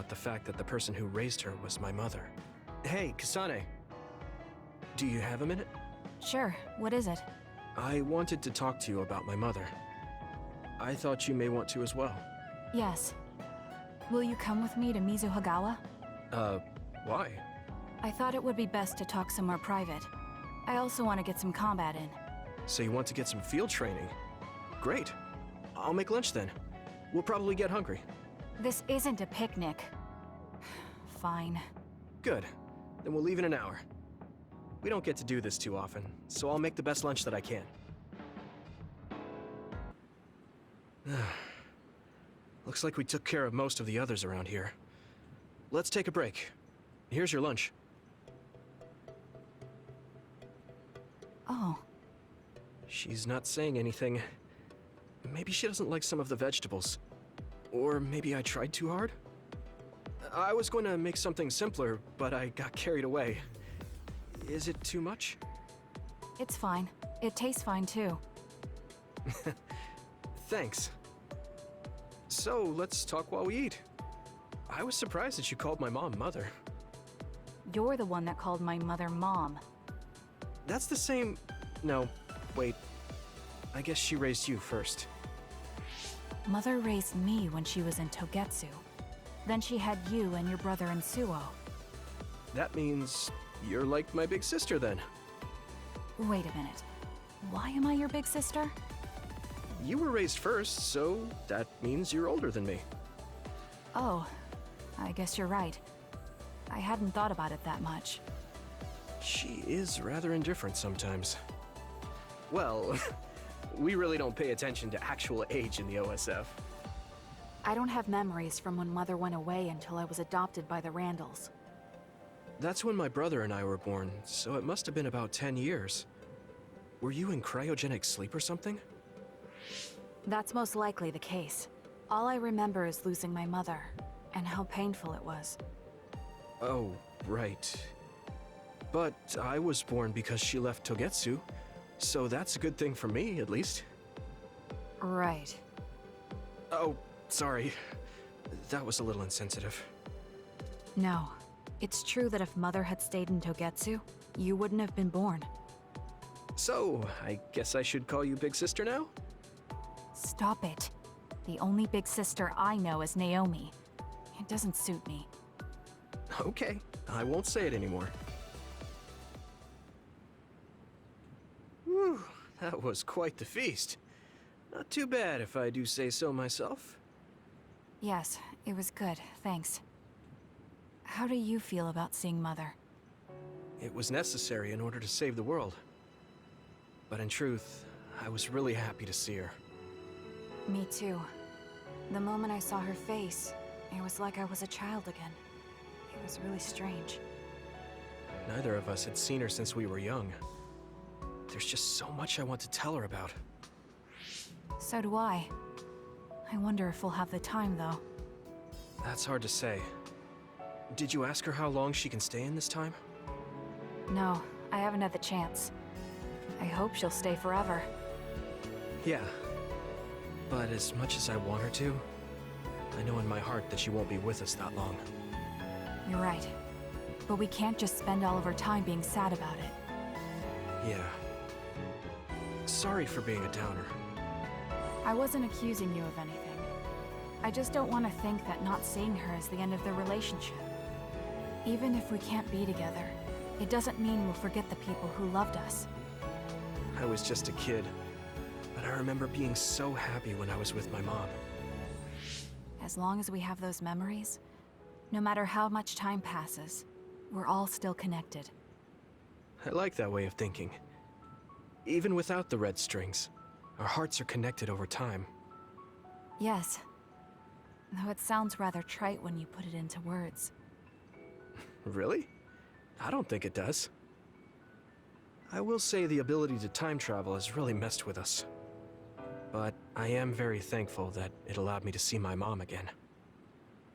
about the fact that the person who raised her was my mother. Hey, Kasane. Do you have a minute? Sure, what is it? I wanted to talk to you about my mother. I thought you may want to as well. Yes. Will you come with me to Mizuhagawa? Why? I thought it would be best to talk somewhere private. I also want to get some combat in. So you want to get some field training? Great. I'll make lunch then. We'll probably get hungry. This isn't a picnic. Fine. Good. Then we'll leave in an hour. We don't get to do this too often, so I'll make the best lunch that I can. Looks like we took care of most of the others around here. Let's take a break. Here's your lunch. Oh. She's not saying anything. Maybe she doesn't like some of the vegetables. Or maybe I tried too hard? I was going to make something simpler, but I got carried away. Is it too much? It's fine. It tastes fine too. Thanks. So, let's talk while we eat. I was surprised that you called my mom Mother. You're the one that called my mother Mom. That's the same... No, wait. I guess she raised you first. Mother raised me when she was in Togetsu. Then she had you and your brother in Suo. That means you're like my big sister then. Wait a minute. Why am I your big sister? You were raised first, so that means you're older than me. Oh, I guess you're right. I hadn't thought about it that much. She is rather indifferent sometimes. Well, we really don't pay attention to actual age in the OSF. I don't have memories from when Mother went away until I was adopted by the Randalls. That's when my brother and I were born, so it must have been about 10 years. Were you in cryogenic sleep or something? That's most likely the case. All I remember is losing my mother, and how painful it was. Oh, right. But I was born because she left Togetsu, so that's a good thing for me, at least. Right. Oh, sorry. That was a little insensitive. No. It's true that if Mother had stayed in Togetsu, you wouldn't have been born. So, I guess I should call you Big Sister now? Stop it. The only big sister I know is Naomi. It doesn't suit me. Okay, I won't say it anymore. Whew, that was quite the feast. Not too bad if I do say so myself. Yes, it was good, thanks. How do you feel about seeing Mother? It was necessary in order to save the world. But in truth, I was really happy to see her. Me too. The moment I saw her face, it was like I was a child again. It was really strange. Neither of us had seen her since we were young. There's just so much I want to tell her about. So do I. I wonder if we'll have the time, though. That's hard to say. Did you ask her how long she can stay in this time? No, I haven't had the chance. I hope she'll stay forever. Yeah. But as much as I want her to, I know in my heart that she won't be with us that long. You're right. But we can't just spend all of our time being sad about it. Yeah. Sorry for being a downer. I wasn't accusing you of anything. I just don't want to think that not seeing her is the end of the relationship. Even if we can't be together, it doesn't mean we'll forget the people who loved us. I was just a kid, but I remember being so happy when I was with my mom. As long as we have those memories, no matter how much time passes, we're all still connected. I like that way of thinking. Even without the red strings, our hearts are connected over time. Yes. Though it sounds rather trite when you put it into words. Really? I don't think it does. I will say the ability to time travel has really messed with us. But I am very thankful that it allowed me to see my mom again.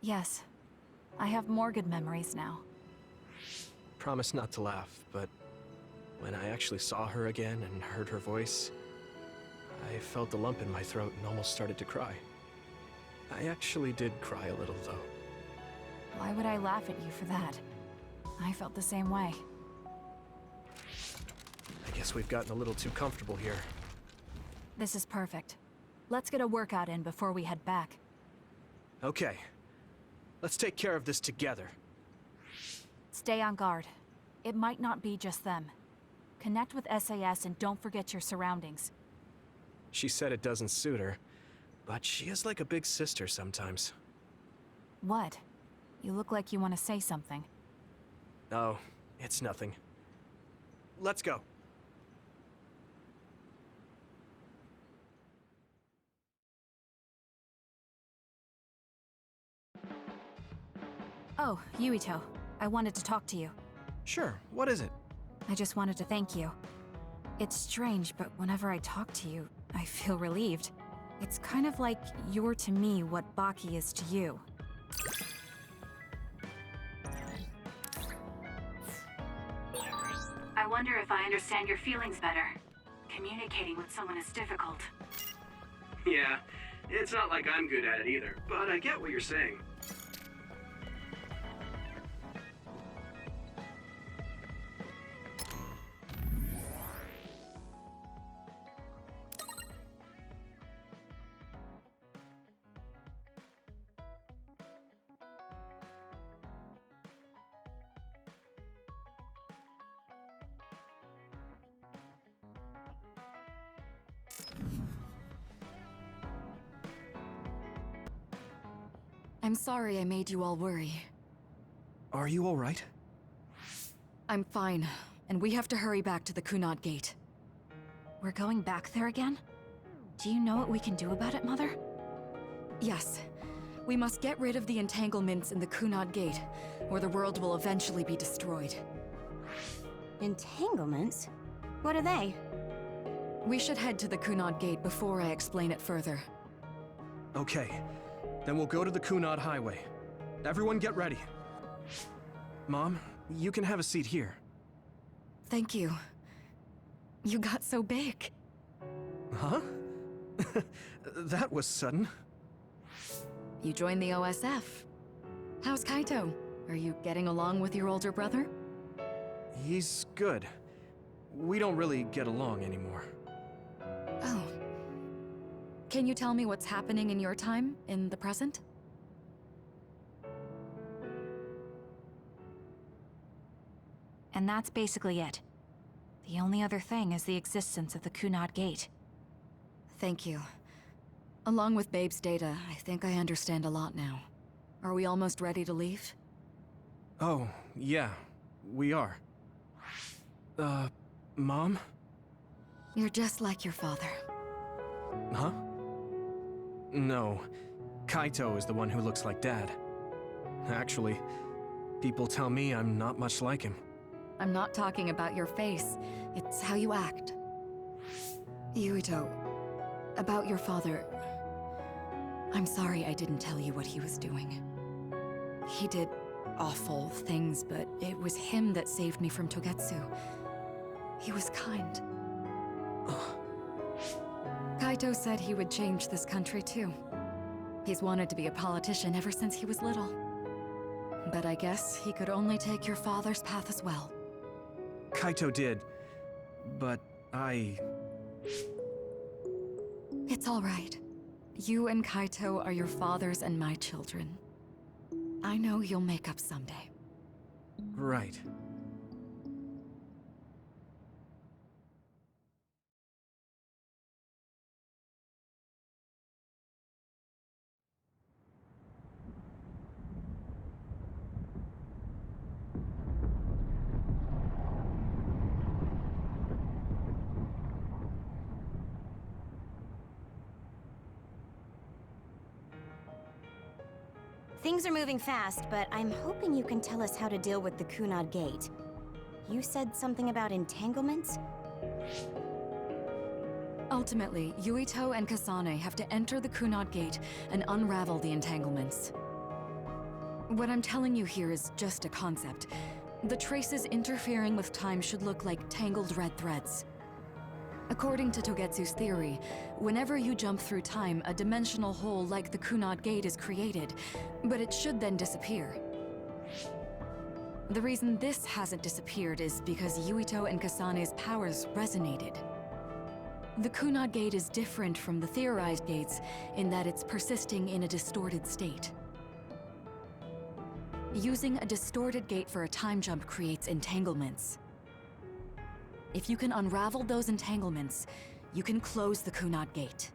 Yes. I have more good memories now. Promise not to laugh, but when I actually saw her again and heard her voice, I felt a lump in my throat and almost started to cry. I actually did cry a little, though. Why would I laugh at you for that? I felt the same way. I guess we've gotten a little too comfortable here. This is perfect. Let's get a workout in before we head back. Okay. Let's take care of this together. Stay on guard. It might not be just them. Connect with SAS and don't forget your surroundings. She said it doesn't suit her, but she is like a big sister sometimes. What? You look like you want to say something. Oh, it's nothing. Let's go. Oh, Yuito. I wanted to talk to you. Sure, what is it? I just wanted to thank you. It's strange, but whenever I talk to you, I feel relieved. It's kind of like you're to me what Baki is to you. I wonder if I understand your feelings better. Communicating with someone is difficult. Yeah, it's not like I'm good at it either, but I get what you're saying. I'm sorry I made you all worry. Are you alright? I'm fine, and we have to hurry back to the Kunad Gate. We're going back there again? Do you know what we can do about it, Mother? Yes. We must get rid of the entanglements in the Kunad Gate, or the world will eventually be destroyed. Entanglements? What are they? We should head to the Kunad Gate before I explain it further. Okay, then we'll go to the Kunad Highway. Everyone get ready. Mom, you can have a seat here. Thank you. You got so big. Huh? That was sudden. You joined the OSF. How's Kaito? Are you getting along with your older brother? He's good. We don't really get along anymore. Oh. Can you tell me what's happening in your time, in the present? And that's basically it. The only other thing is the existence of the Kunad Gate. Thank you. Along with Babe's data, I think I understand a lot now. Are we almost ready to leave? Oh, yeah, we are. Mom? You're just like your father. Huh? No. Kaito is the one who looks like Dad. Actually, people tell me I'm not much like him. I'm not talking about your face. It's how you act. Yuito, about your father... I'm sorry I didn't tell you what he was doing. He did awful things, but it was him that saved me from Togetsu. He was kind. Kaito said he would change this country too. He's wanted to be a politician ever since he was little. But I guess he could only take your father's path as well. Kaito did, but It's all right. You and Kaito are your father's and my children. I know you'll make up someday. Right. Things are moving fast, but I'm hoping you can tell us how to deal with the Kunad Gate. You said something about entanglements? Ultimately, Yuito and Kasane have to enter the Kunad Gate and unravel the entanglements. What I'm telling you here is just a concept. The traces interfering with time should look like tangled red threads. According to Togetsu's theory, whenever you jump through time, a dimensional hole like the Kunad Gate is created, but it should then disappear. The reason this hasn't disappeared is because Yuito and Kasane's powers resonated. The Kunad Gate is different from the theorized gates in that it's persisting in a distorted state. Using a distorted gate for a time jump creates entanglements. If you can unravel those entanglements, you can close the Kunad Gate.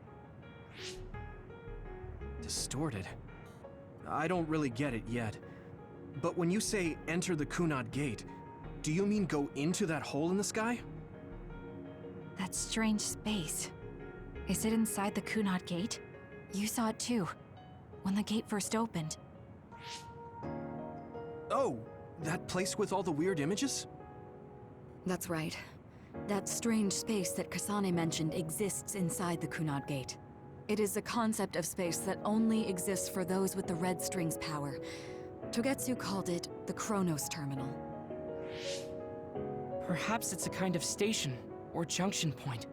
Distorted? I don't really get it yet. But when you say enter the Kunad Gate, do you mean go into that hole in the sky? That strange space. Is it inside the Kunad Gate? You saw it too, when the gate first opened. Oh, that place with all the weird images? That's right. That strange space that Kasane mentioned exists inside the Kunad Gate. It is a concept of space that only exists for those with the Red String's power. Togetsu called it the Chronos Terminal. Perhaps it's a kind of station or junction point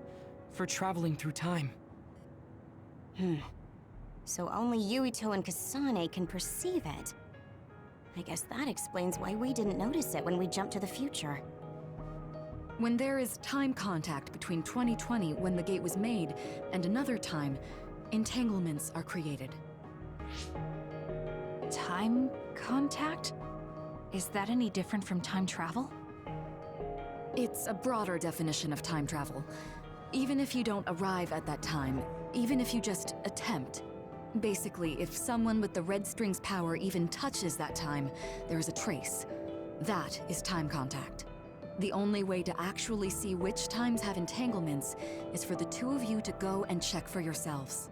for traveling through time. So only Yuito and Kasane can perceive it. I guess that explains why we didn't notice it when we jumped to the future. When there is time contact between 2020, when the gate was made, and another time, entanglements are created. Time contact? Is that any different from time travel? It's a broader definition of time travel. Even if you don't arrive at that time, even if you just attempt. Basically, if someone with the Red String's power even touches that time, there is a trace. That is time contact. The only way to actually see which times have entanglements is for the two of you to go and check for yourselves.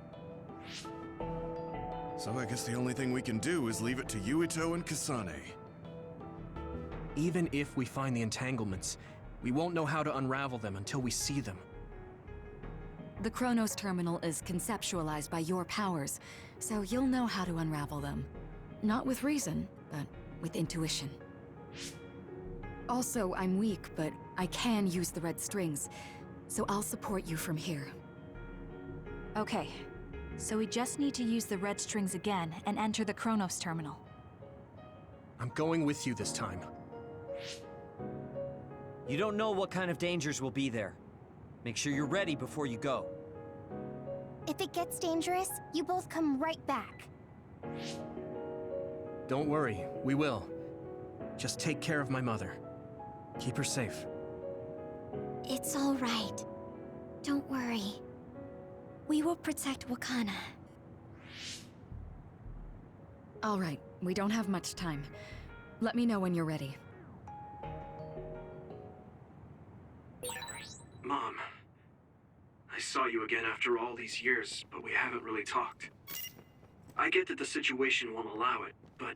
So I guess the only thing we can do is leave it to Yuito and Kasane. Even if we find the entanglements, we won't know how to unravel them until we see them. The Chronos Terminal is conceptualized by your powers, so you'll know how to unravel them. Not with reason, but with intuition. Also, I'm weak, but I can use the red strings, so I'll support you from here. Okay, so we just need to use the red strings again and enter the Chronos Terminal. I'm going with you this time. You don't know what kind of dangers will be there. Make sure you're ready before you go. If it gets dangerous, you both come right back. Don't worry, we will. Just take care of my mother. Keep her safe. It's all right. Don't worry. We will protect Wakana. All right, we don't have much time. Let me know when you're ready. Mom, I saw you again after all these years, but we haven't really talked. I get that the situation won't allow it, but...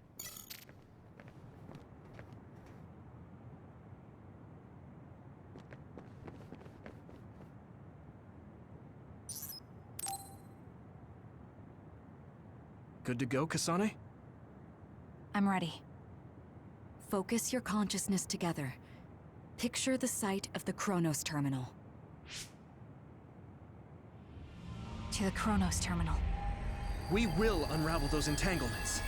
Good to go, Kasane? I'm ready. Focus your consciousness together. Picture the site of the Chronos Terminal. To the Chronos Terminal. We will unravel those entanglements.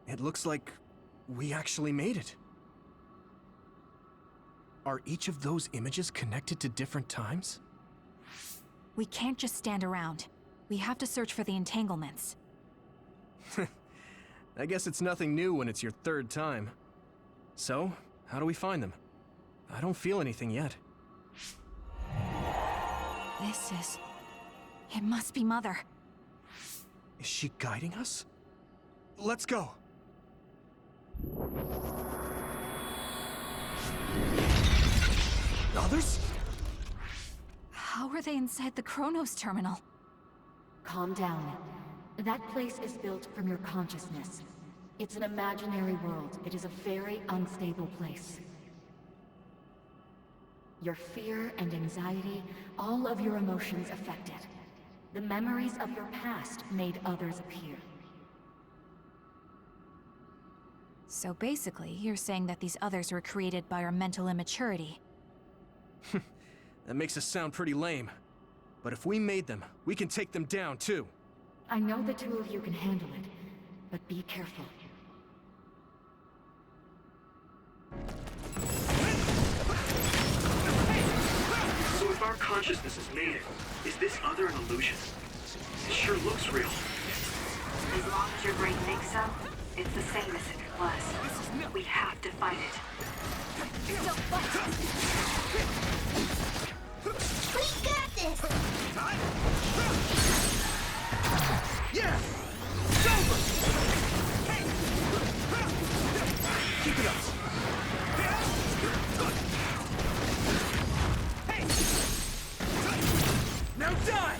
It looks like we actually made it. Are each of those images connected to different times? We can't just stand around. We have to search for the entanglements. I guess it's nothing new when it's your third time. So, how do we find them? I don't feel anything yet. This is... It must be Mother. Is she guiding us? Let's go! Others? How are they inside the Chronos Terminal? Calm down. That place is built from your consciousness. It's an imaginary world. It is a very unstable place. Your fear and anxiety, all of your emotions affected. The memories of your past made others appear. So basically, you're saying that these others were created by our mental immaturity. That makes us sound pretty lame. But if we made them, we can take them down, too. I know the two of you can handle it, but be careful. So if our consciousness is made, is this other an illusion? It sure looks real. As long as your brain thinks so, it's the same as if it was. We have to fight it. We got this! Yeah! It's over! Hey! Keep it up! Hey! Now die!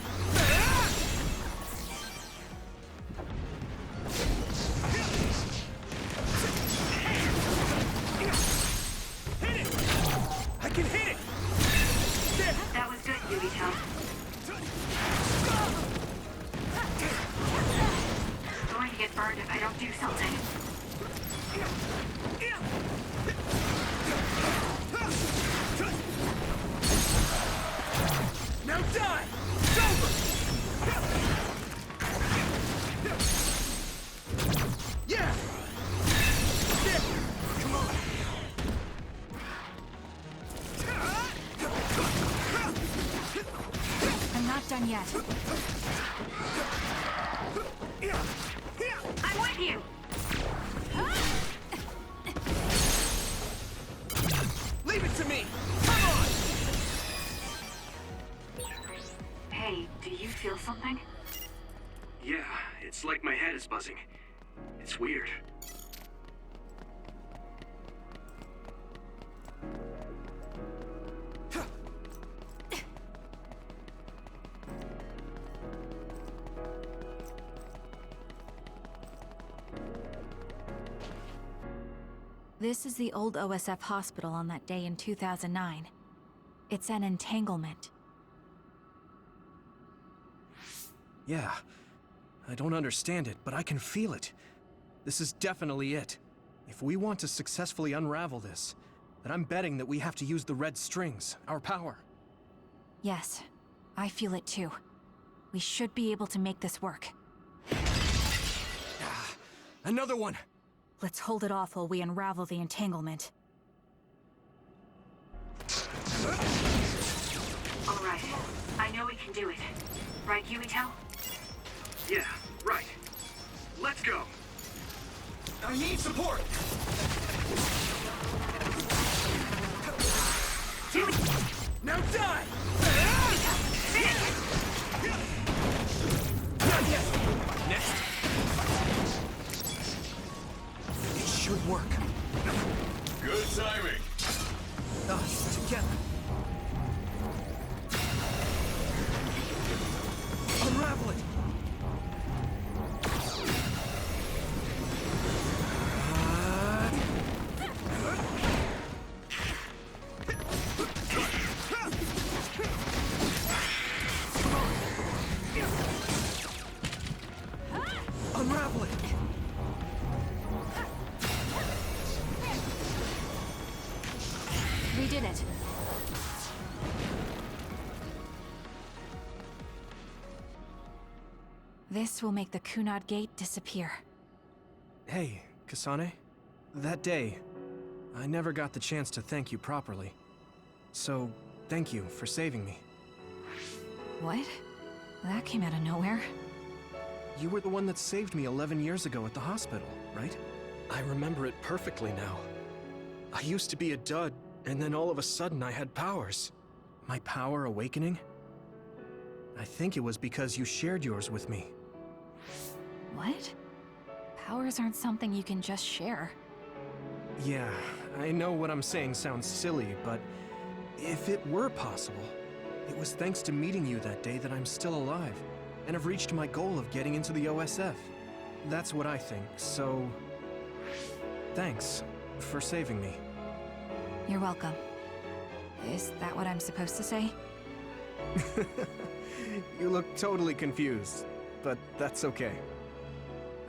Hit it! I can hit it! There! That was good, Yumito. I'm going to get burned if I don't do something. Now die! It's over! Yeah! There! Come on! I'm not done yet. I'm with you! Leave it to me! Come on! Hey, do you feel something? Yeah, it's like my head is buzzing. It's weird. This is the old OSF hospital on that day in 2009. It's an entanglement. Yeah. I don't understand it, but I can feel it. This is definitely it. If we want to successfully unravel this, then I'm betting that we have to use the red strings, our power. Yes, I feel it too. We should be able to make this work. Another one! Let's hold it off while we unravel the entanglement. All right. I know we can do it. Right, Yumito? Yeah, right. Let's go. I need support! Now die! Not yet! Next! It should work. Good timing. Us, together. Unravel it! Unravel it! We did it. This will make the Kunad Gate disappear. Hey, Kasane. That day, I never got the chance to thank you properly. So, thank you for saving me. What? That came out of nowhere. You were the one that saved me 11 years ago at the hospital, right? I remember it perfectly now. I used to be a dud, and then all of a sudden I had powers. My power awakening? I think it was because you shared yours with me. What? Powers aren't something you can just share. Yeah, I know what I'm saying sounds silly, but if it were possible, it was thanks to meeting you that day that I'm still alive, and have reached my goal of getting into the OSF. That's what I think, so... thanks for saving me. You're welcome. Is that what I'm supposed to say? You look totally confused, but that's okay.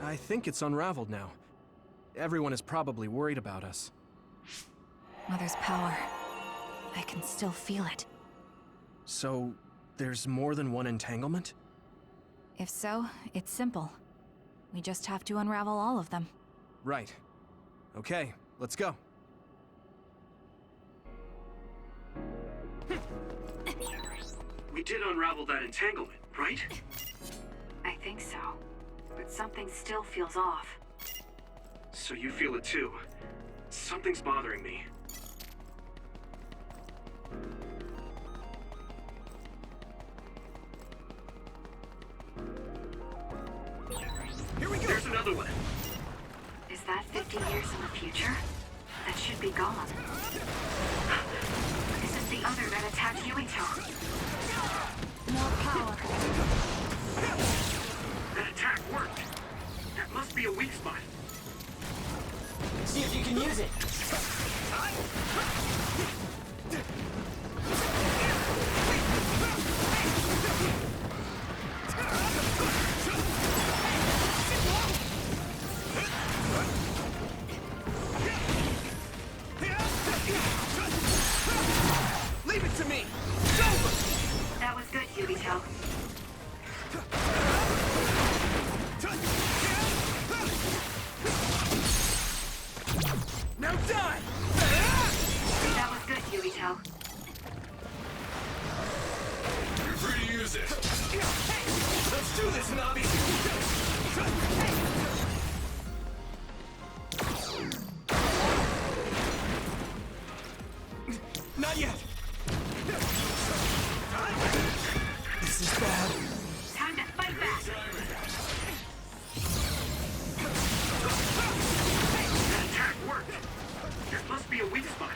I think it's unraveled now. Everyone is probably worried about us. Mother's power. I can still feel it. So, there's more than one entanglement? If so, it's simple. We just have to unravel all of them. Right. Okay, let's go. We did unravel that entanglement, right? I think so. But something still feels off. So you feel it too. Something's bothering me. Here we go! There's another one. Is that 50 years in the future? That should be gone. This is the other that attacked Yuito. More power. That attack worked. That must be a weak spot. See if you can use it. Leave it to me! That was good, Yuito. Now die! That was good, Yuito. You're free to use it. Let's do this, Nabi! Not yet! This is bad. Time to fight back! That attack worked. There must be a weak spot.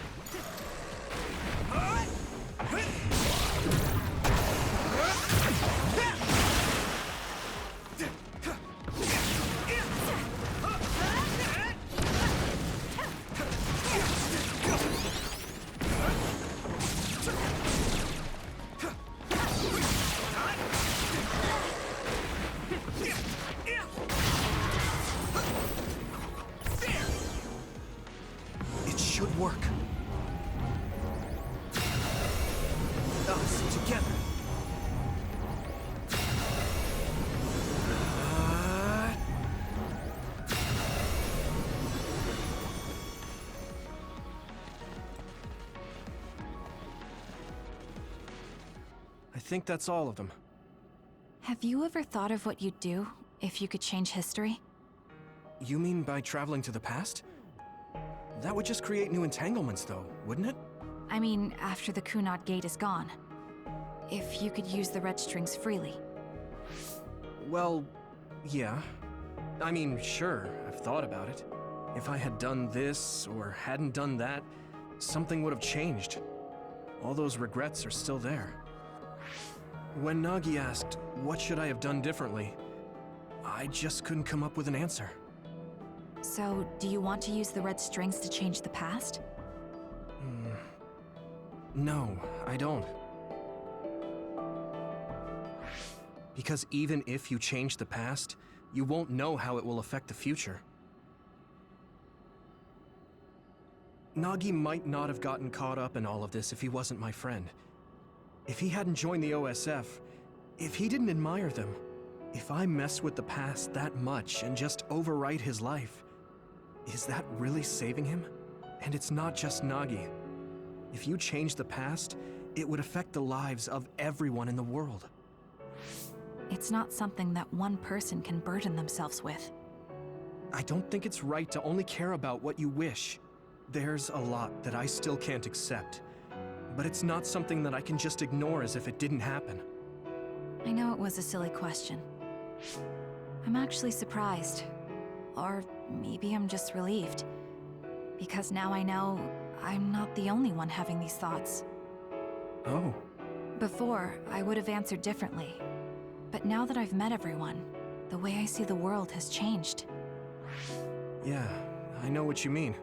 It should work. Us together. I think that's all of them. Have you ever thought of what you'd do if you could change history? You mean by traveling to the past? That would just create new entanglements, though, wouldn't it? I mean, after the Kunad Gate is gone. If you could use the red strings freely. Well, yeah. I mean, sure, I've thought about it. If I had done this, or hadn't done that, something would have changed. All those regrets are still there. When Nagi asked, what should I have done differently, I just couldn't come up with an answer. So, do you want to use the red strings to change the past? No, I don't. Because even if you change the past, you won't know how it will affect the future. Nagi might not have gotten caught up in all of this if he wasn't my friend. If he hadn't joined the OSF, if he didn't admire them, if I mess with the past that much and just overwrite his life, is that really saving him? And it's not just Nagi. If you change the past, it would affect the lives of everyone in the world. It's not something that one person can burden themselves with. I don't think it's right to only care about what you wish. There's a lot that I still can't accept, but it's not something that I can just ignore as if it didn't happen. I know it was a silly question. I'm actually surprised. Or maybe I'm just relieved. Because now I know I'm not the only one having these thoughts. Oh. Before, I would have answered differently. But now that I've met everyone, the way I see the world has changed. Yeah, I know what you mean.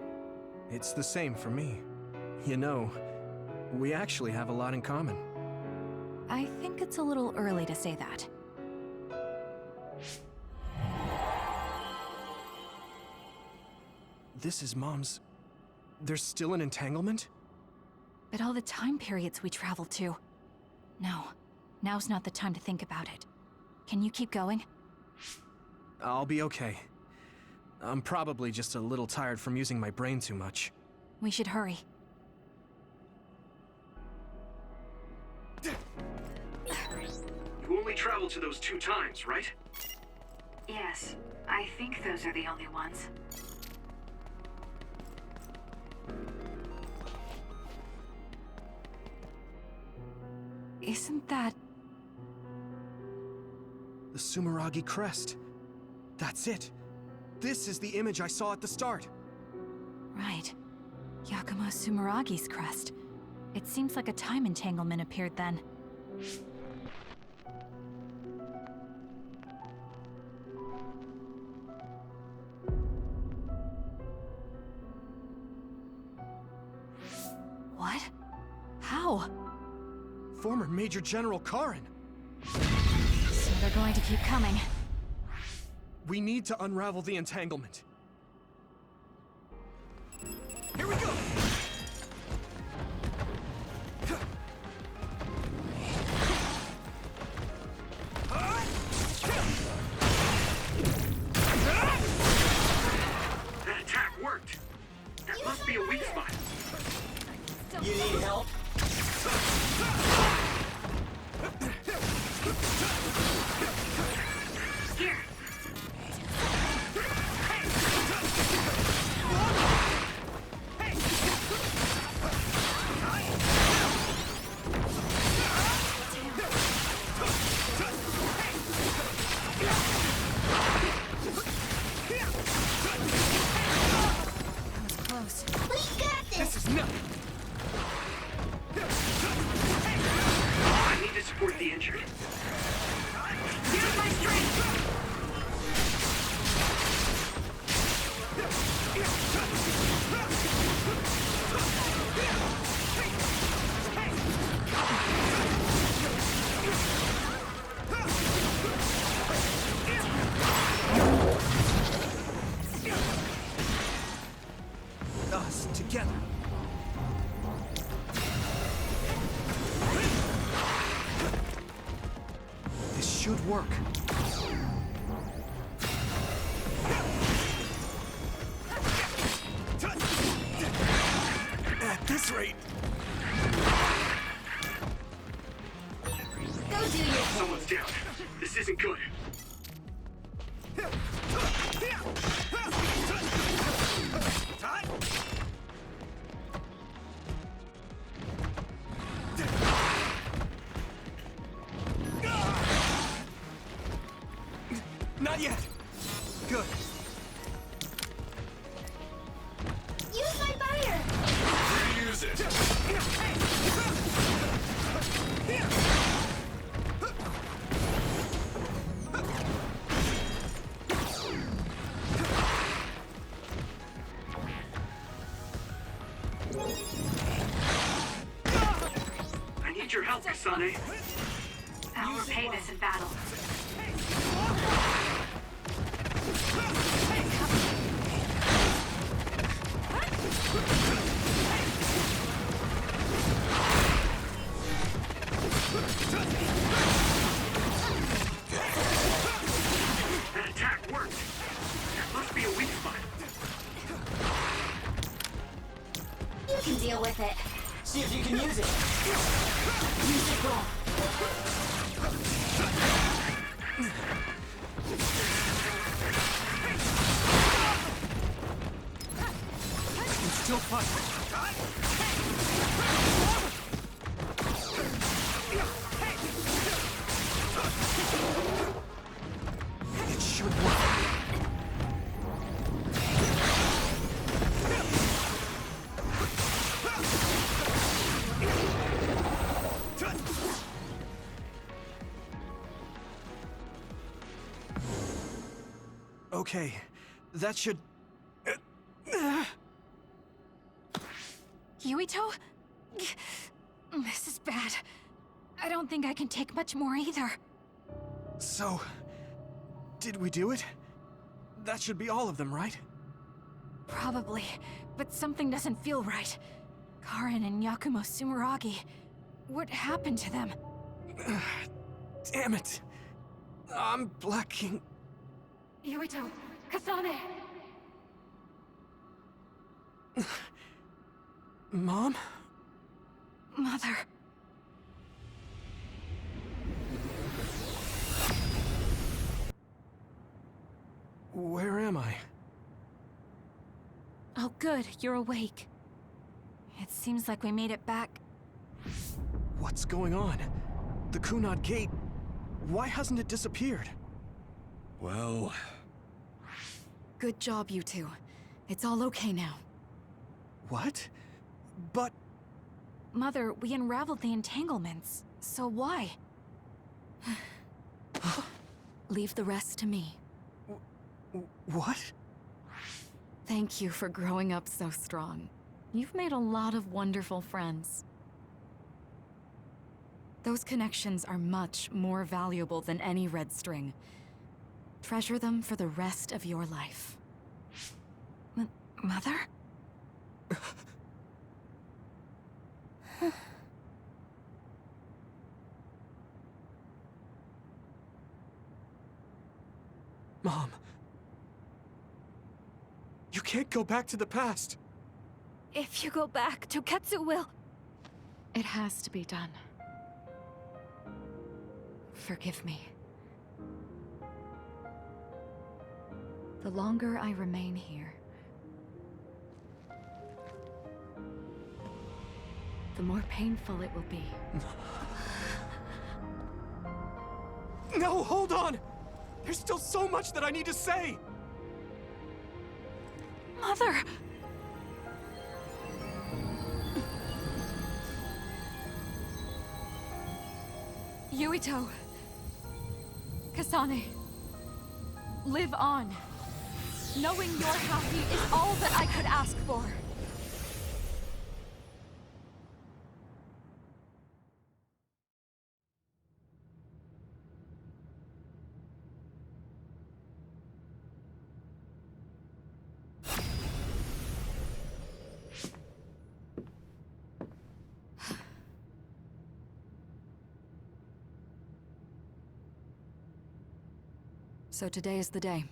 It's the same for me. You know, we actually have a lot in common. I think it's a little early to say that. This is Mom's... There's still an entanglement? But all the time periods we traveled to. No, now's not the time to think about it. Can you keep going? I'll be okay. I'm probably just a little tired from using my brain too much. We should hurry. You only traveled to those 2 times, right? Yes, I think those are the only ones. Isn't that... The Sumeragi crest. That's it. This is the image I saw at the start. Right. Yakumo Sumeragi's crest. It seems like a time entanglement appeared then. What? How? Former Major General Karin. So they're going to keep coming. We need to unravel the entanglement. Here we go! That attack worked. That must be a weak spot. You need help? Here. Close. This is nothing! I need to support the injured. Use my strength! Us together. This should work. At this rate, Someone's down. This isn't good. not yet. Good. Use my fire! Use it. I need your help, Kasane. I'll repay this in battle. That attack worked. That must be a weak spot. You can deal with it. See if you can use it. Use it, bro. It's still fun. It should work. Okay, that should... Yuito? This is bad. I don't think I can take much more either. So, did we do it? That should be all of them, right? Probably, but something doesn't feel right. Karen and Yakumo Sumeragi. What happened to them? Damn it. I'm blacking. Yuito, Kasane! Mom? Mother. Where am I? Oh good, you're awake. It seems like we made it back. What's going on? The Kunad Gate. Why hasn't it disappeared? Well, Good job, you two. It's all okay now. What? But... Mother, we unraveled the entanglements. So why? Leave the rest to me. What? Thank you for growing up so strong. You've made a lot of wonderful friends. Those connections are much more valuable than any red string. Treasure them for the rest of your life. Mother? Mom. You can't go back to the past. If you go back, Toketsu will... It has to be done. Forgive me. The longer I remain here, the more painful it will be. No, hold on! There's still so much that I need to say! Mother! Yuito! Kasane! Live on! Knowing you're happy is all that I could ask for! So today is the day.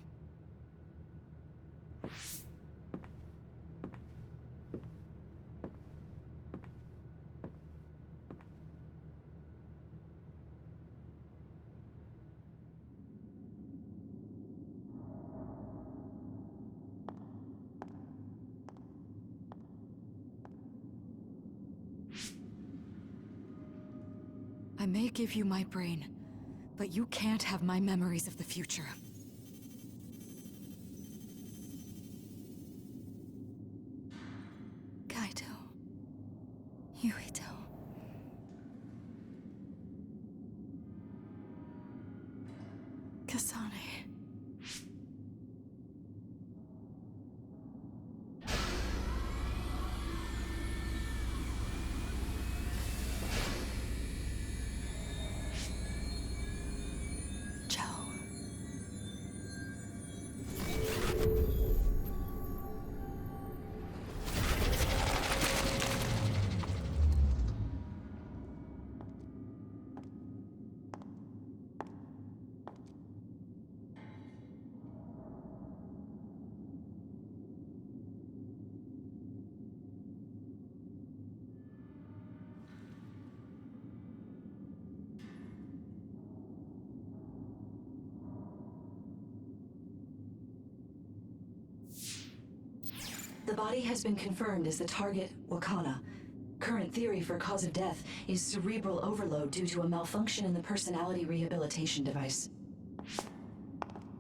I may give you my brain, but you can't have my memories of the future. Kaito. Yuito. Kasane. The body has been confirmed as the target, Wakana. Current theory for cause of death is cerebral overload due to a malfunction in the personality rehabilitation device.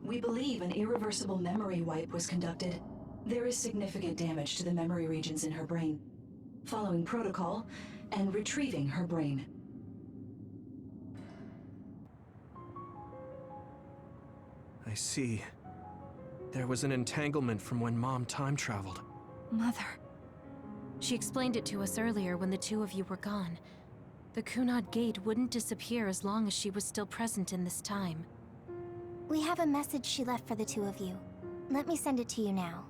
We believe an irreversible memory wipe was conducted. There is significant damage to the memory regions in her brain. Following protocol and retrieving her brain. I see. There was an entanglement from when Mom time traveled. Mother. She explained it to us earlier when the two of you were gone. The Kunad Gate wouldn't disappear as long as she was still present in this time. We have a message she left for the two of you. Let me send it to you now.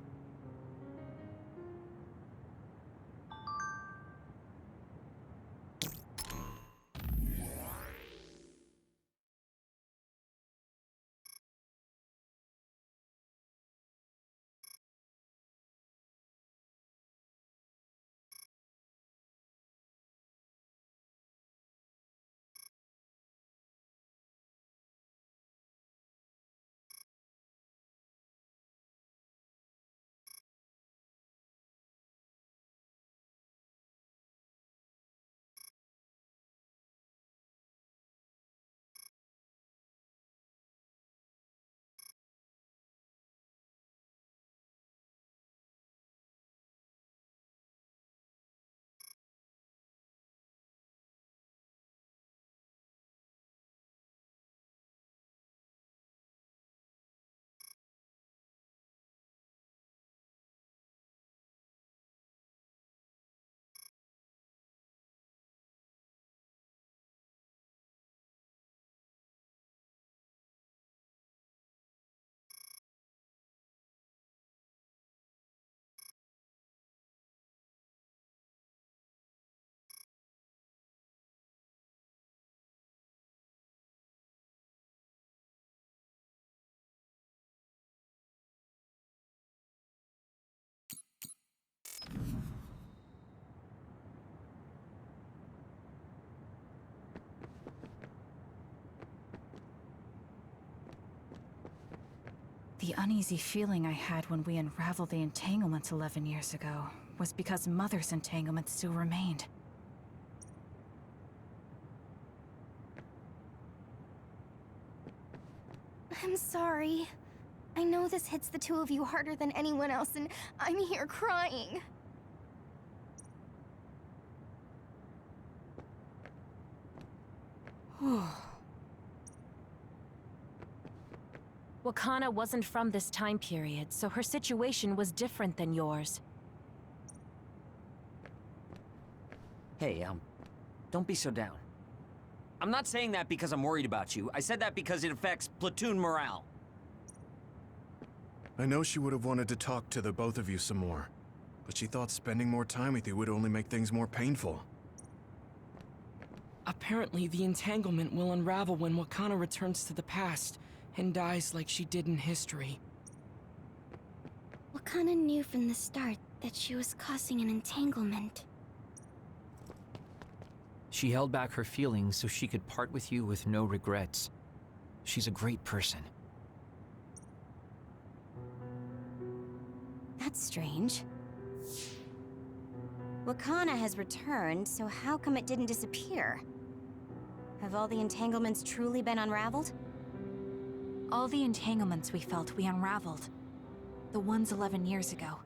The uneasy feeling I had when we unraveled the entanglements 11 years ago was because Mother's entanglement still remained. I'm sorry. I know this hits the two of you harder than anyone else, and I'm here crying. Wakana wasn't from this time period, so her situation was different than yours. Hey, don't be so down. I'm not saying that because I'm worried about you. I said that because it affects platoon morale. I know she would have wanted to talk to the both of you some more, but she thought spending more time with you would only make things more painful. Apparently, the entanglement will unravel when Wakana returns to the past and dies like she did in history. Wakana knew from the start that she was causing an entanglement. She held back her feelings so she could part with you with no regrets. She's a great person. That's strange. Wakana has returned, so how come it didn't disappear? Have all the entanglements truly been unraveled? All the entanglements we felt we unraveled. The ones 11 years ago,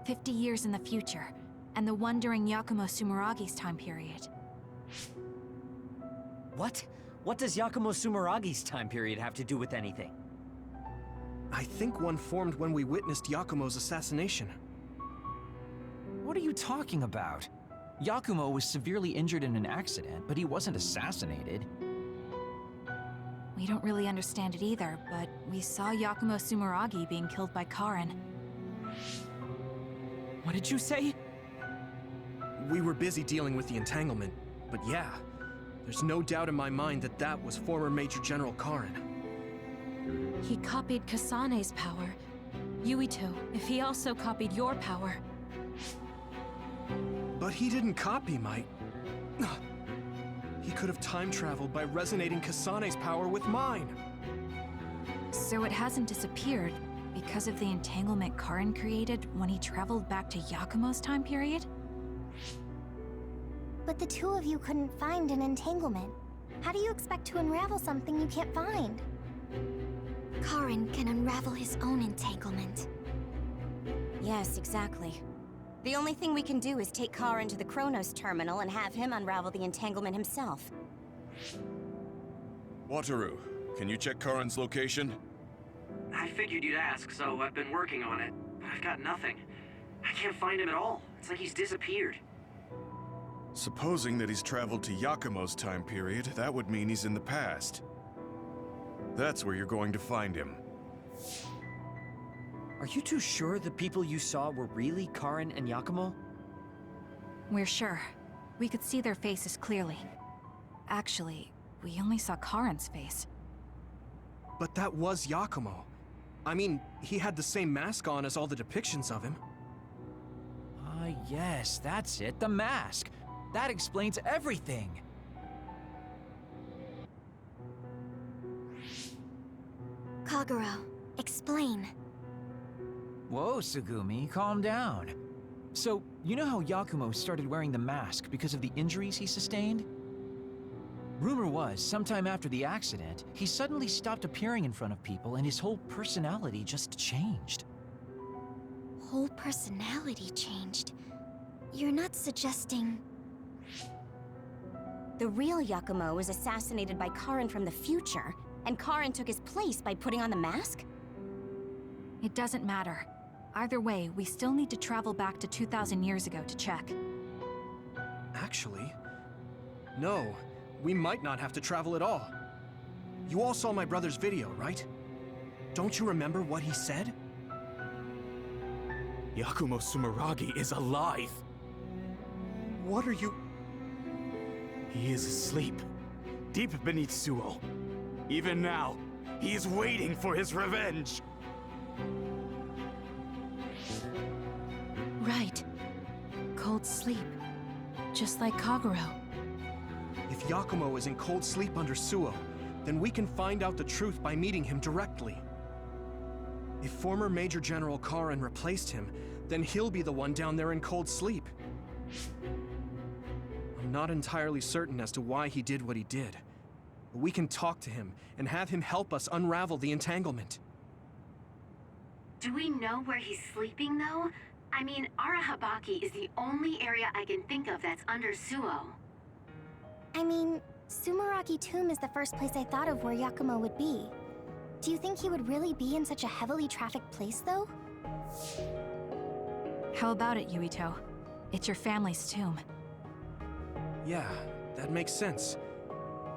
50 years in the future, and the one during Yakumo Sumeragi's time period. What? What does Yakumo Sumeragi's time period have to do with anything? I think one formed when we witnessed Yakumo's assassination. What are you talking about? Yakumo was severely injured in an accident, but he wasn't assassinated. We don't really understand it either, but we saw Yakumo Sumeragi being killed by Karin. What did you say? We were busy dealing with the entanglement, but yeah, there's no doubt in my mind that that was former Major General Karin. He copied Kasane's power. Yuito, if he also copied your power. But he didn't copy my... He could have time-traveled by resonating Kasane's power with mine. So it hasn't disappeared because of the entanglement Karin created when he traveled back to Yakumo's time period? But the two of you couldn't find an entanglement. How do you expect to unravel something you can't find? Karin can unravel his own entanglement. Yes, exactly. The only thing we can do is take Karin to the Chronos terminal and have him unravel the entanglement himself. Wataru, can you check Karin's location? I figured you'd ask, so I've been working on it. But I've got nothing. I can't find him at all. It's like he's disappeared. Supposing that he's traveled to Yakumo's time period, that would mean he's in the past. That's where you're going to find him. Are you too sure the people you saw were really Karin and Yakumo? We're sure. We could see their faces clearly. Actually, we only saw Karin's face. But that was Yakumo. I mean, he had the same mask on as all the depictions of him. Ah, yes, that's it, the mask. That explains everything. Kagero, explain. Whoa, Tsugumi, calm down. So, you know how Yakumo started wearing the mask because of the injuries he sustained? Rumor was, sometime after the accident, he suddenly stopped appearing in front of people and his whole personality just changed. Whole personality changed? You're not suggesting... The real Yakumo was assassinated by Karin from the future, and Karin took his place by putting on the mask? It doesn't matter. Either way, we still need to travel back to 2,000 years ago to check. Actually, no. We might not have to travel at all. You all saw my brother's video, right? Don't you remember what he said? Yakumo Sumeragi is alive! What are you... He is asleep, deep beneath Suo. Even now, he is waiting for his revenge! Right. Cold sleep. Just like Kagero. If Yakumo is in cold sleep under Suo, then we can find out the truth by meeting him directly. If former Major General Karin replaced him, then he'll be the one down there in cold sleep. I'm not entirely certain as to why he did what he did. But we can talk to him and have him help us unravel the entanglement. Do we know where he's sleeping, though? I mean, Arahabaki is the only area I can think of that's under Suo. I mean, Sumeragi Tomb is the first place I thought of where Yakumo would be. Do you think he would really be in such a heavily trafficked place, though? How about it, Yuito? It's your family's tomb. Yeah, that makes sense.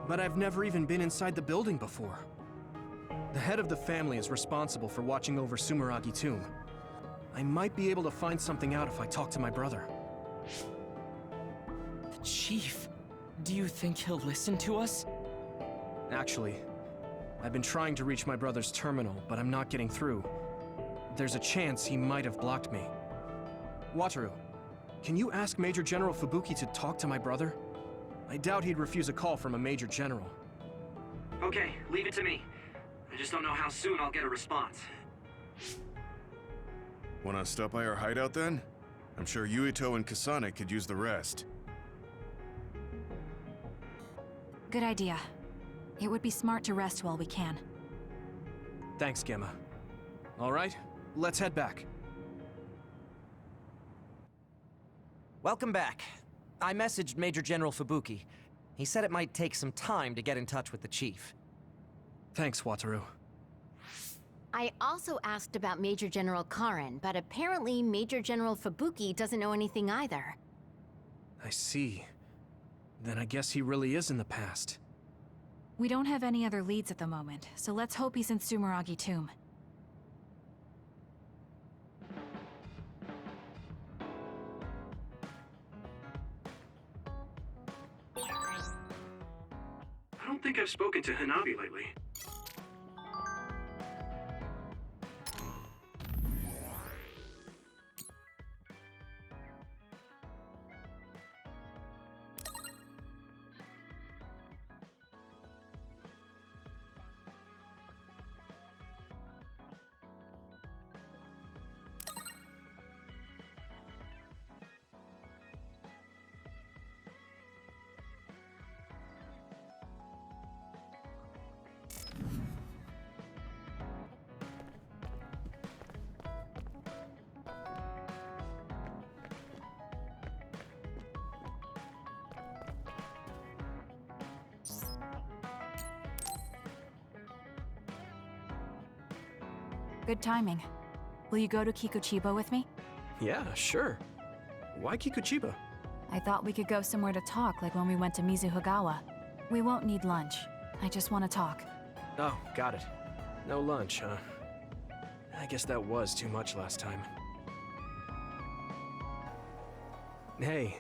But I've never even been inside the building before. The head of the family is responsible for watching over Sumeragi Tomb. I might be able to find something out if I talk to my brother. The Chief? Do you think he'll listen to us? Actually, I've been trying to reach my brother's terminal, but I'm not getting through. There's a chance he might have blocked me. Wataru, can you ask Major General Fubuki to talk to my brother? I doubt he'd refuse a call from a Major General. Okay, leave it to me. I just don't know how soon I'll get a response. Wanna stop by our hideout then? I'm sure Yuito and Kasane could use the rest. Good idea. It would be smart to rest while we can. Thanks, Gemma. All right, let's head back. Welcome back. I messaged Major General Fubuki. He said it might take some time to get in touch with the Chief. Thanks, Wataru. I also asked about Major General Karin, but apparently Major General Fubuki doesn't know anything either. I see. Then I guess he really is in the past. We don't have any other leads at the moment, so let's hope he's in Sumeragi Tomb. I don't think I've spoken to Hanabi lately. Good timing. Will you go to Kikuchiba with me? Yeah, sure. Why Kikuchiba? I thought we could go somewhere to talk, like when we went to Mizuhagawa. We won't need lunch. I just want to talk. Oh, got it. No lunch, huh? I guess that was too much last time. Hey,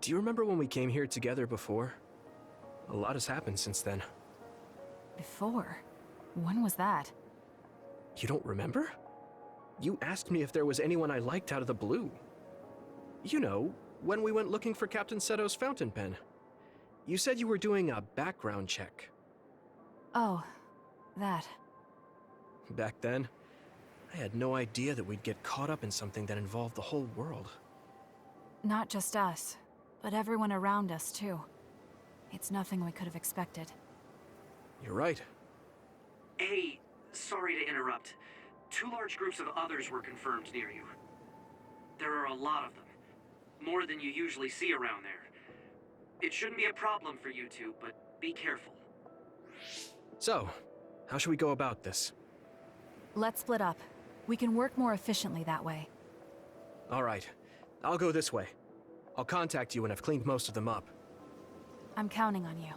do you remember when we came here together before? A lot has happened since then. Before? When was that? You don't remember? You asked me if there was anyone I liked out of the blue. You know, when we went looking for Captain Seto's fountain pen. You said you were doing a background check. Oh, that. Back then, I had no idea that we'd get caught up in something that involved the whole world. Not just us, but everyone around us, too. It's nothing we could have expected. You're right. Hey, sorry to interrupt. 2 large groups of others were confirmed near you. There are a lot of them. More than you usually see around there. It shouldn't be a problem for you two, but be careful. So, how should we go about this? Let's split up. We can work more efficiently that way. All right. I'll go this way. I'll contact you when I've cleaned most of them up. I'm counting on you.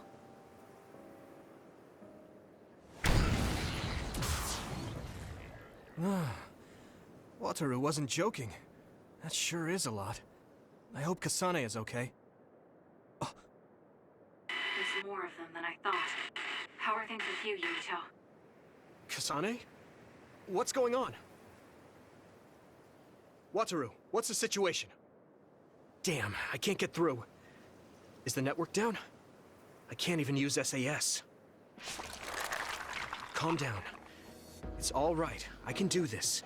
Wataru wasn't joking. That sure is a lot. I hope Kasane is okay. There's more of them than I thought. How are things with you, Yuito? Kasane? What's going on? Wataru, what's the situation? Damn, I can't get through. Is the network down? I can't even use SAS. Calm down. It's all right. I can do this.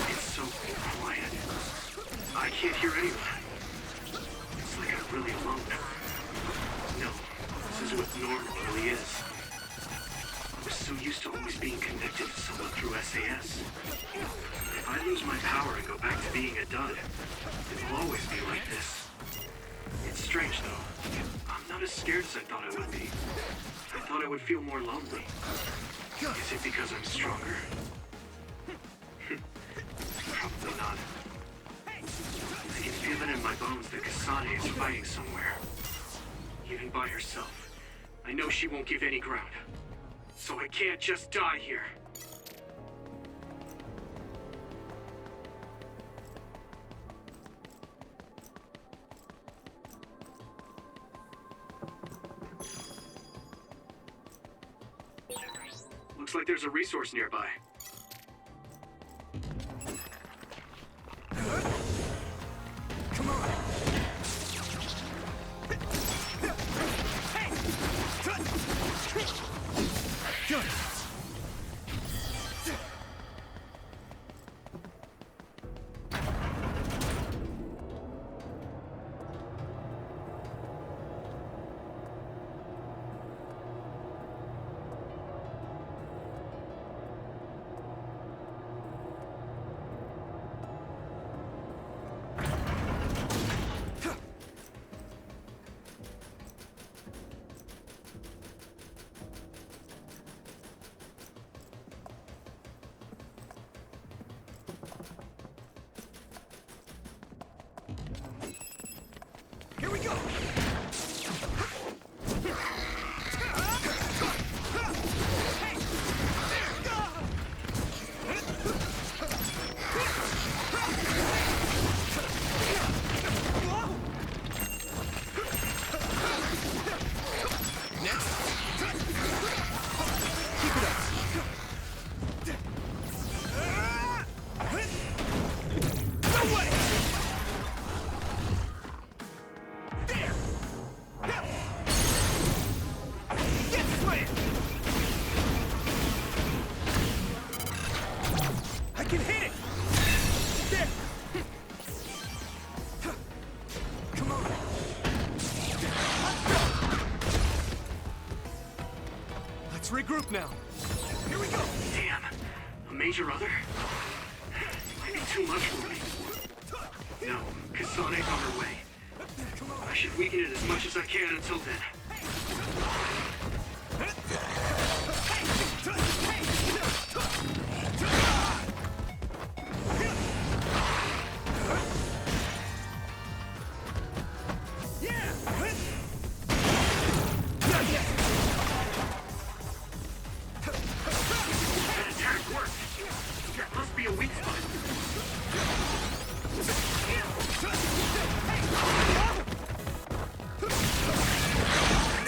It's so quiet. I can't hear anyone. It's like I'm really alone. No, this is what normal really is. I was so used to always being connected to someone through SAS. If I lose my power and go back to being a dud, it will always be like this. It's strange, though. I'm not as scared as I thought I would be. I thought I would feel more lonely. Is it because I'm stronger? Probably not. I can feel it in my bones that Kasane is fighting somewhere. Even by herself. I know she won't give any ground. So I can't just die here. Looks like there's a resource nearby. Come on! Good! Here we go! I can hit it! There! Come on! Let's regroup now. Here we go! Damn. A major other? Might be too much for me. No, Kasane's on her way. I should weaken it as much as I can until then. That attack worked. There must be a weak spot.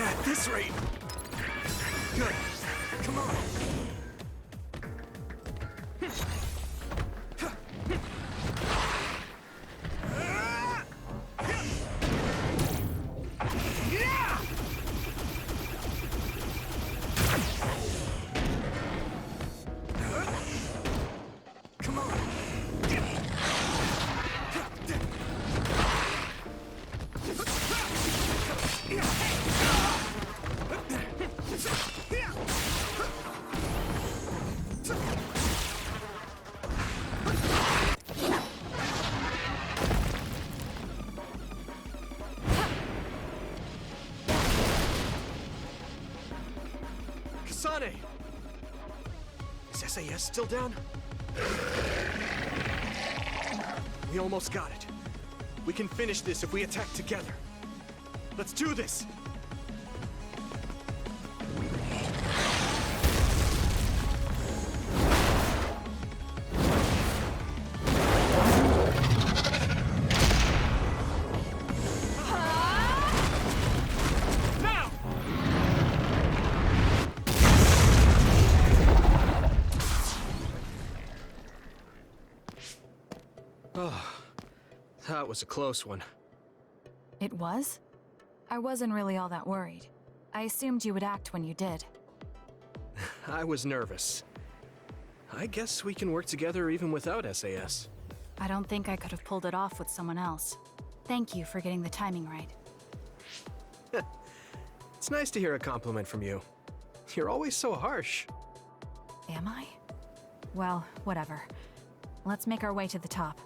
At this rate. Good. Come on. Come on. Kasane! Is SAS still down? We almost got it. We can finish this if we attack together. Let's do this! Now! Oh, that was a close one. It was? I wasn't really all that worried. I assumed you would act when you did. I was nervous. I guess we can work together even without SAS. I don't think I could have pulled it off with someone else. Thank you for getting the timing right. It's nice to hear a compliment from you. You're always so harsh. Am I? Well, whatever. Let's make our way to the top.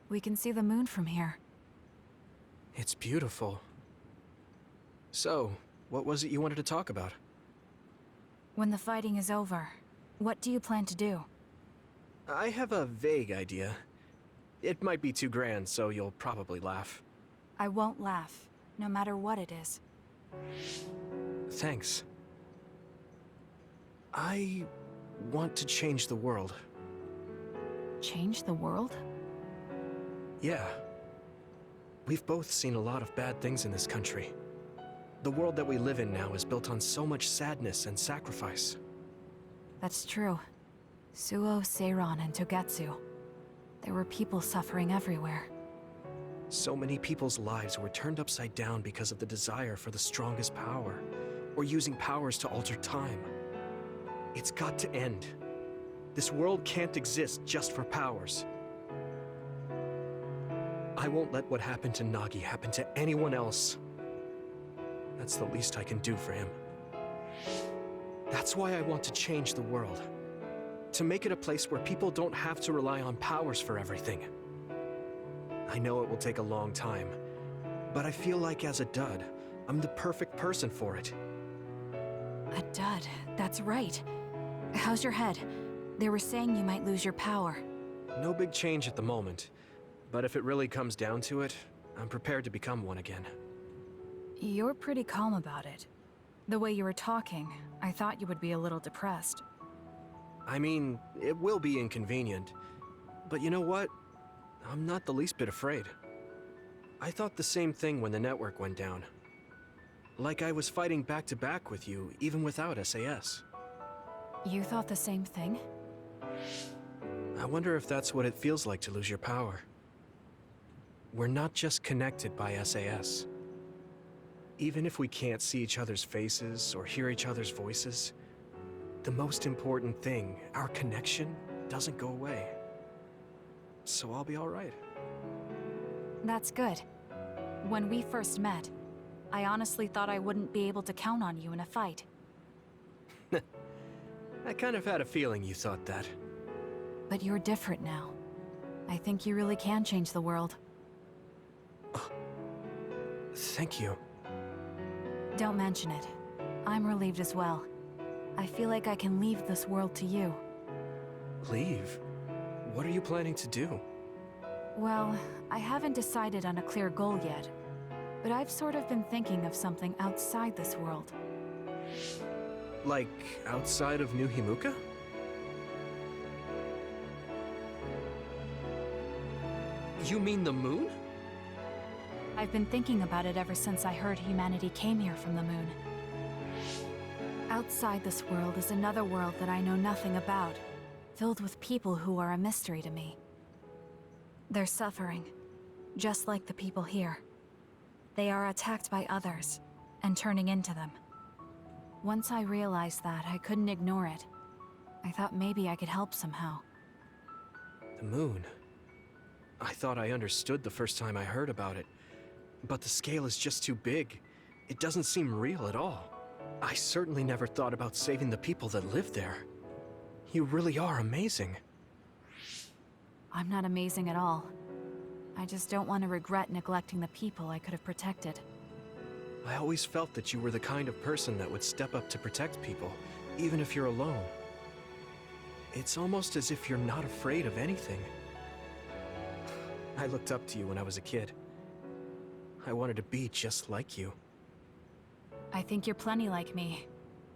We can see the moon from here. It's beautiful. So, what was it you wanted to talk about? When the fighting is over, what do you plan to do? I have a vague idea. It might be too grand, so you'll probably laugh. I won't laugh, no matter what it is. Thanks. I want to change the world. Change the world? Yeah. We've both seen a lot of bad things in this country. The world that we live in now is built on so much sadness and sacrifice. That's true. Suo, Seiran, and Togetsu. There were people suffering everywhere. So many people's lives were turned upside down because of the desire for the strongest power, or using powers to alter time. It's got to end. This world can't exist just for powers. I won't let what happened to Nagi happen to anyone else. That's the least I can do for him. That's why I want to change the world. To make it a place where people don't have to rely on powers for everything. I know it will take a long time, but I feel like as a dud, I'm the perfect person for it. A dud, that's right. How's your head? They were saying you might lose your power. No big change at the moment, but if it really comes down to it, I'm prepared to become one again. You're pretty calm about it. The way you were talking, I thought you would be a little depressed. I mean, it will be inconvenient, but you know what? I'm not the least bit afraid. I thought the same thing when the network went down. Like I was fighting back to back with you, even without SAS. You thought the same thing? I wonder if that's what it feels like to lose your power. We're not just connected by SAS. Even if we can't see each other's faces or hear each other's voices, the most important thing, our connection, doesn't go away. So I'll be all right. That's good. When we first met, I honestly thought I wouldn't be able to count on you in a fight. I kind of had a feeling you thought that. But you're different now. I think you really can change the world. Thank you. Don't mention it. I'm relieved as well. I feel like I can leave this world to you. Leave? What are you planning to do? Well, I haven't decided on a clear goal yet, but I've sort of been thinking of something outside this world. Like, outside of New Himuka? You mean the moon? I've been thinking about it ever since I heard humanity came here from the moon. Outside this world is another world that I know nothing about, filled with people who are a mystery to me. They're suffering, just like the people here. They are attacked by others, and turning into them. Once I realized that, I couldn't ignore it. I thought maybe I could help somehow. The moon. I thought I understood the first time I heard about it, but the scale is just too big. It doesn't seem real at all. I certainly never thought about saving the people that live there. You really are amazing. I'm not amazing at all. I just don't want to regret neglecting the people I could have protected. I always felt that you were the kind of person that would step up to protect people, even if you're alone. It's almost as if you're not afraid of anything. I looked up to you when I was a kid. I wanted to be just like you. I think you're plenty like me,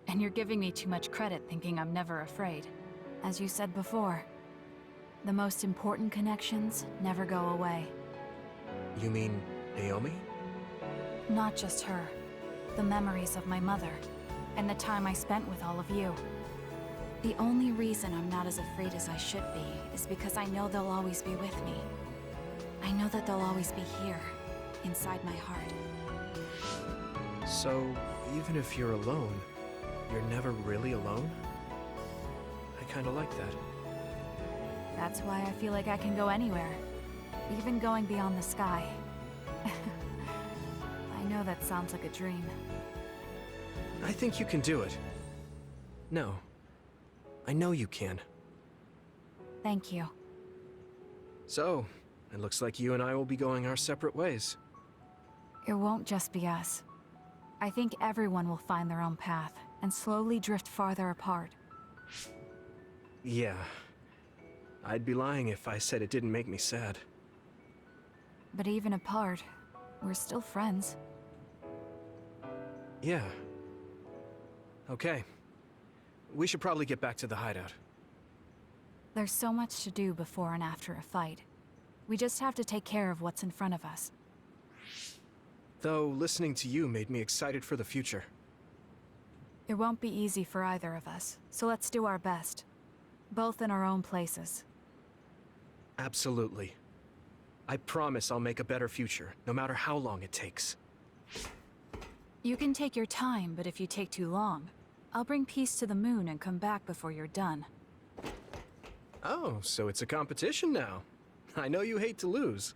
and you're giving me too much credit thinking I'm never afraid. As you said before, the most important connections never go away. You mean Naomi? Not just her. The memories of my mother, and the time I spent with all of you. The only reason I'm not as afraid as I should be is because I know they'll always be with me. I know that they'll always be here, inside my heart. So, even if you're alone, you're never really alone? I kinda like that. That's why I feel like I can go anywhere, even going beyond the sky. I know that sounds like a dream. I think you can do it. No. I know you can. Thank you. So, it looks like you and I will be going our separate ways. It won't just be us. I think everyone will find their own path and slowly drift farther apart. Yeah. I'd be lying if I said it didn't make me sad. But even apart, we're still friends. Yeah. Okay. We should probably get back to the hideout. There's so much to do before and after a fight. We just have to take care of what's in front of us. Though, listening to you made me excited for the future. It won't be easy for either of us, so let's do our best. Both in our own places. Absolutely. I promise I'll make a better future, no matter how long it takes. You can take your time, but if you take too long, I'll bring peace to the moon and come back before you're done. Oh, so it's a competition now. I know you hate to lose.